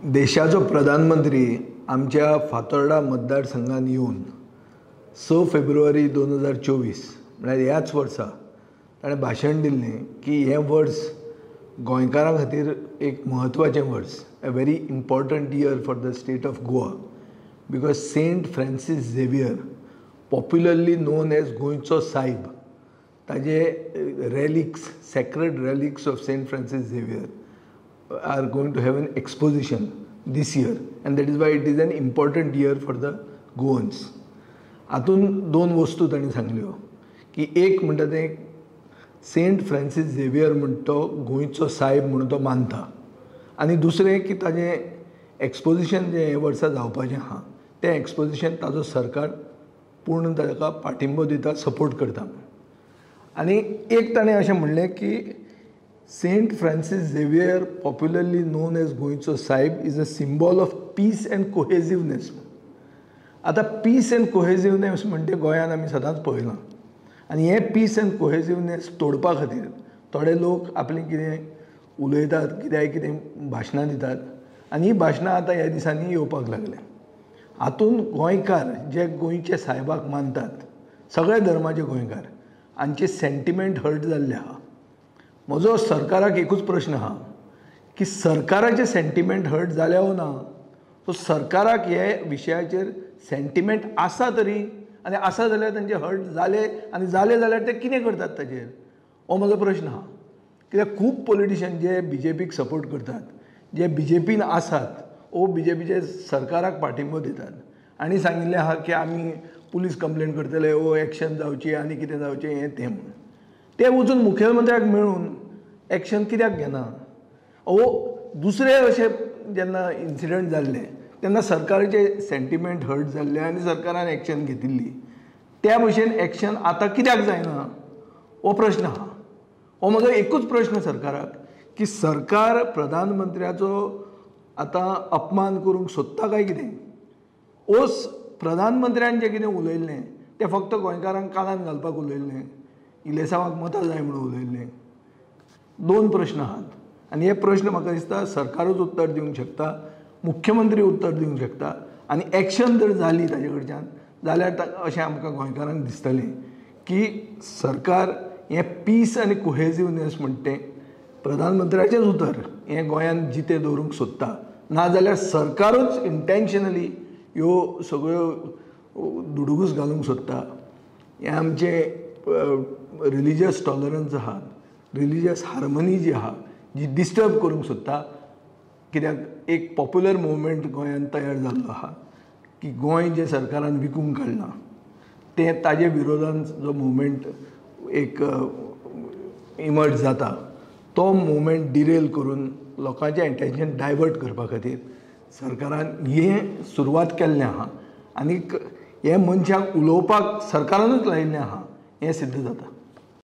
देशाचो प्रधानमंत्री आमच्या फातोर्डा मतदारसंघात येवन 6 फेब्रुवारी 2024 म्हळ्यार ह्याच वर्सा ताणें भाशण दिल्लें की हें वर्स गोंयकारां खातीर एक म्हत्वाचें वर्स, a very important year for the state of Goa, because saint Francis Xavier, popularly known as Goencho Saib, ताजे relics, sacred relics of saint Francis Xavier are going to have an exposition this year, and that is why it is an important year for the Goans. हातून दोन वस्तू तांणी सांगल्यो की एक म्हणटा तें Saint Francis Xavier म्हणटा तो गोंयचो सायब म्हणून तो मानता, आनी दुसरें की ताजें एक्सपोजिशन जें हे वर्सा जावपाचें आहा तें एक्सपोजिशन ताजो सरकार पूर्ण ताका पाठिंबो दिता, सपोर्ट करता. आनी एक ताणें अशें म्हणलें की Saint Francis Xavier, popularly known as गोंयचो सायब, is a symbol of peace and cohesiveness. आता पीस एंड कोहेसिवनेस म्हणटे गोंयांत आमी सदांच पळयलां, आनी हे पीस एंड कोहेसिवनेस तोडपा खातीर थोडे लोक आपलें कितें उलयतात, कितें भाशणां दितात, आनी ही भाशणां आतां ह्या दिसांनी येवपाक लागल्या. हातून गोंयकार जे गोंयचे सायबाक मानतात, सगळे धर्माचे गोंयकार, हांचे सेंटिमेंट हर्ट जाल्ले आहा. म्हजो सरकाराक एकूच प्रश्न आहा की सरकाराचे सेंटिमेंट हर्ट जाले हो ना, सो सरकाराक हे विशयाचेर सेंटिमेंट आसा तरी, आनी आसा जाल्यार तांचे हर्ट जाले, आनी जाले जाल्यार ते कितें करतात ताचेर, हो म्हजो प्रश्न आहा. कित्याक खूब पॉलिटिशियन जे बीजेपीक सपोर्ट करतात, जे बीजेपीन आसात, वो बीजेपीचे सरकाराक पाठिंबो दितात, आनी सांगिल्लें आहा की आमी पुलीस कंप्लेन करतले, वो एक्शन जावची, आनी कितें जावचें हें तें म्हणून. ते वचून मुखेलमंत्र्याक मेळून एक्शन कित्याक घेना? दुसरे अशे जेन्ना इन्सिडंट जाल्ले तेन्ना सरकाराचे सेंटिमेंट हर्ट जाल्ले आनी सरकारान एक्शन घेतिल्ली, त्या भशेन एक्शन आतां कित्याक जायना, हो प्रश्न आहा. हो म्हजो एकूच प्रश्न सरकाराक की सरकार प्रधानमंत्र्याचो आतां अपमान करूंक सोदता काय कितें? ओस प्रधानमंत्र्यान जें कितें उलयल्लें तें फक्त गोंयकारांक कानान घालपाक उलयल्लें, इलेसांवाक मतां जाय म्हणून उलयल्लें. दोन प्रश्न आहात, आनी हे प्रश्न म्हाका दिसता सरकारूच उत्तर दिवंक शकता, मुख्यमंत्री उत्तर दिवंक शकता, आनी एक्शन जर जाली ताजे कडच्यान जाल्यार अशें आमकां गोंयकारांक दिसतलें की सरकार हें पीस आनी कोहेसिवनेस म्हणटा तें प्रधानमंत्र्याचेंच उतर हें गोंयांत जिते दवरूंक सोदता, नाजाल्यार सरकारूच इंटेन्शनली ह्यो सगळ्यो दुडूगूस घालूंक सोदता. हें आमचें रिलिजियस टॉलरन्स आहा, रिलिजियस हार्मनी जी आहा, जी डिस्टर्ब करूंक सोदता. कित्याक एक पॉप्युलर मुवमेंट गोंयांत तयार जाल्लो आहा की गोंय जें सरकारान विकूंक काडलां तें ताजे विरोधांत जो मुवमेंट एक इमर्ज जाता, तो मुवमेंट डिरेल करून लोकांचें एटेन्शन डायवर्ट करपा खातीर सरकारान हें सुरवात केल्लें आहा, आनीक हे मनशाक उलोवपाक सरकारानूच लायिल्लें आहा हें सिद्ध जाता.